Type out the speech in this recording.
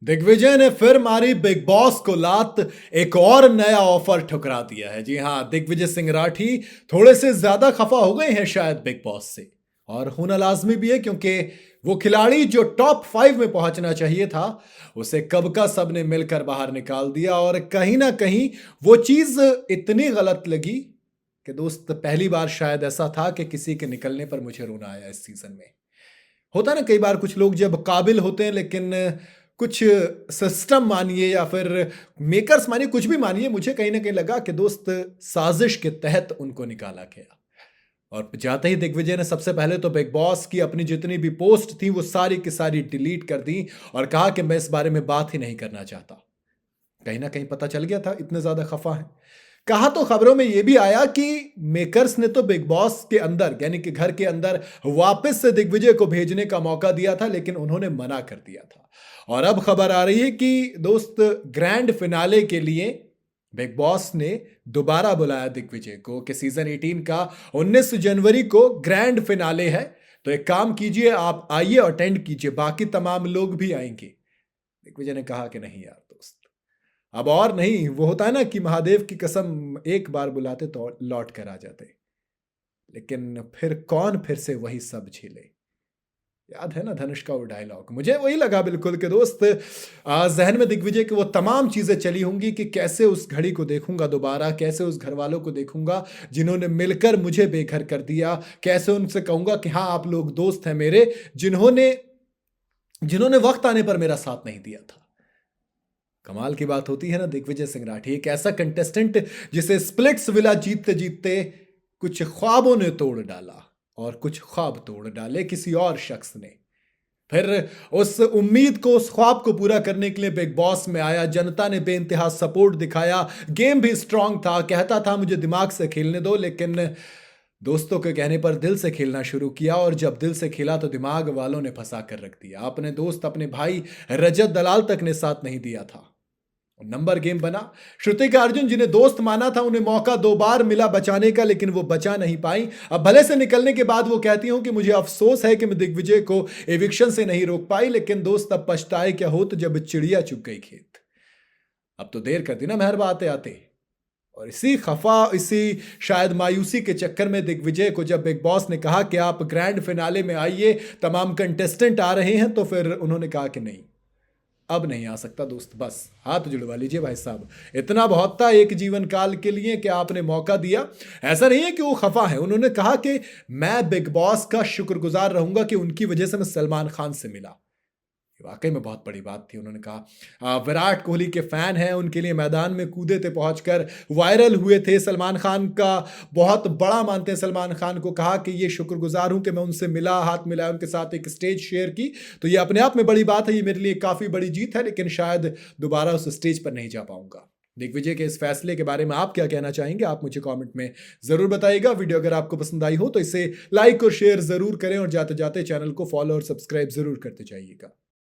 दिग्विजय ने फिर मारी बिग बॉस को लात। एक और नया ऑफर ठुकरा दिया है। जी हां, दिग्विजय सिंह राठी थोड़े से ज्यादा खफा हो गए हैं शायद बिग बॉस से, और होना लाजमी भी है क्योंकि वो खिलाड़ी जो टॉप 5 में पहुंचना चाहिए था उसे कब का सबने मिलकर बाहर निकाल दिया। और कहीं ना कहीं वो चीज इतनी गलत लगी कि दोस्त, पहली बार शायद ऐसा था कि किसी के निकलने पर मुझे रोना आया इस सीजन में। होता है ना कई बार, कुछ लोग जब काबिल होते हैं लेकिन कुछ सिस्टम मानिए या फिर मेकर्स मानिए, कुछ भी मानिए, मुझे कहीं ना कहीं लगा कि दोस्त साजिश के तहत उनको निकाला गया। और जाते ही दिग्विजय ने सबसे पहले तो बिग बॉस की अपनी जितनी भी पोस्ट थी वो सारी की सारी डिलीट कर दी और कहा कि मैं इस बारे में बात ही नहीं करना चाहता। कहीं ना कहीं पता चल गया था इतने ज्यादा खफा है। कहा तो खबरों में यह भी आया कि मेकर्स ने तो बिग बॉस के अंदर यानी कि घर के अंदर वापस से दिग्विजय को भेजने का मौका दिया था, लेकिन उन्होंने मना कर दिया था। और अब खबर आ रही है कि दोस्त, ग्रैंड फिनाले के लिए बिग बॉस ने दोबारा बुलाया दिग्विजय को कि सीजन 18 का 19 जनवरी को ग्रैंड फिनाले है। तो एक काम कीजिए, आप आइए, अटेंड कीजिए, बाकी तमाम लोग भी आएंगे। दिग्विजय ने कहा कि नहीं यार दोस्त, अब और नहीं। वो होता है ना कि महादेव की कसम, एक बार बुलाते तो लौट कर आ जाते, लेकिन फिर कौन फिर से वही सब झेले। याद है ना धनुष का वो डायलॉग, मुझे वही लगा बिल्कुल कि दोस्त, जहन में दिग्विजय की वो तमाम चीजें चली होंगी कि कैसे उस घड़ी को देखूंगा दोबारा, कैसे उस घर वालों को देखूंगा जिन्होंने मिलकर मुझे बेघर कर दिया, कैसे उनसे कहूंगा कि हाँ आप लोग दोस्त हैं मेरे, जिन्होंने जिन्होंने वक्त आने पर मेरा साथ नहीं दिया था। कमाल की बात होती है ना, दिग्विजय सिंह राठी एक ऐसा कंटेस्टेंट जिसे स्प्लिट्स विला जीतते जीतते कुछ ख्वाबों ने तोड़ डाला, और कुछ ख्वाब तोड़ डाले किसी और शख्स ने। फिर उस उम्मीद को, उस ख्वाब को पूरा करने के लिए बिग बॉस में आया। जनता ने बेइंतहा सपोर्ट दिखाया, गेम भी स्ट्रांग था, कहता था मुझे दिमाग से खेलने दो, लेकिन दोस्तों के कहने पर दिल से खेलना शुरू किया। और जब दिल से खेला तो दिमाग वालों ने फंसा कर रख दिया। अपने दोस्त, अपने भाई रजत दलाल तक ने साथ नहीं दिया था। नंबर गेम बना। श्रुतिका अर्जुन जिन्हें दोस्त माना था, उन्हें मौका 2 बार मिला बचाने का, लेकिन वो बचा नहीं पाई। अब भले से निकलने के बाद वो कहती हूं कि मुझे अफसोस है कि मैं दिग्विजय को एविक्शन से नहीं रोक पाई, लेकिन दोस्त अब पछताए क्या हो तो जब चिड़िया चुग गई खेत। अब तो देर कर दी ना मेहरबा आते आते। और इसी खफा, इसी शायद मायूसी के चक्कर में दिग्विजय को जब बिग बॉस ने कहा कि आप ग्रैंड फिनाले में आइए, तमाम कंटेस्टेंट आ रहे हैं, तो फिर उन्होंने कहा कि नहीं, अब नहीं आ सकता दोस्त, बस हाथ जुड़वा लीजिए भाई साहब। इतना बहुत था एक जीवन काल के लिए कि आपने मौका दिया। ऐसा नहीं है कि वो खफा है, उन्होंने कहा कि मैं बिग बॉस का शुक्रगुजार रहूंगा कि उनकी वजह से मैं सलमान खान से मिला। वाकई में बहुत बड़ी बात थी। उन्होंने कहा विराट कोहली के फैन हैं, उनके लिए मैदान में कूदे थे, पहुंचकर वायरल हुए थे, सलमान खान का बहुत बड़ा मानते हैं सलमान खान को। कहा कि ये शुक्रगुजार हूं कि मैं उनसे मिला, हाथ मिलाया, उनके साथ एक स्टेज शेयर की। तो ये अपने आप में बड़ी बात है, ये मेरे लिए काफी बड़ी जीत है, लेकिन शायद दोबारा उस स्टेज पर नहीं जा पाऊंगा। दिग्विजय के इस फैसले के बारे में आप क्या कहना चाहेंगे, आप मुझे कमेंट में जरूर बताइएगा। वीडियो अगर आपको पसंद आई हो तो इसे लाइक और शेयर जरूर करें, और जाते जाते चैनल को फॉलो और सब्सक्राइब जरूर करते जाइएगा।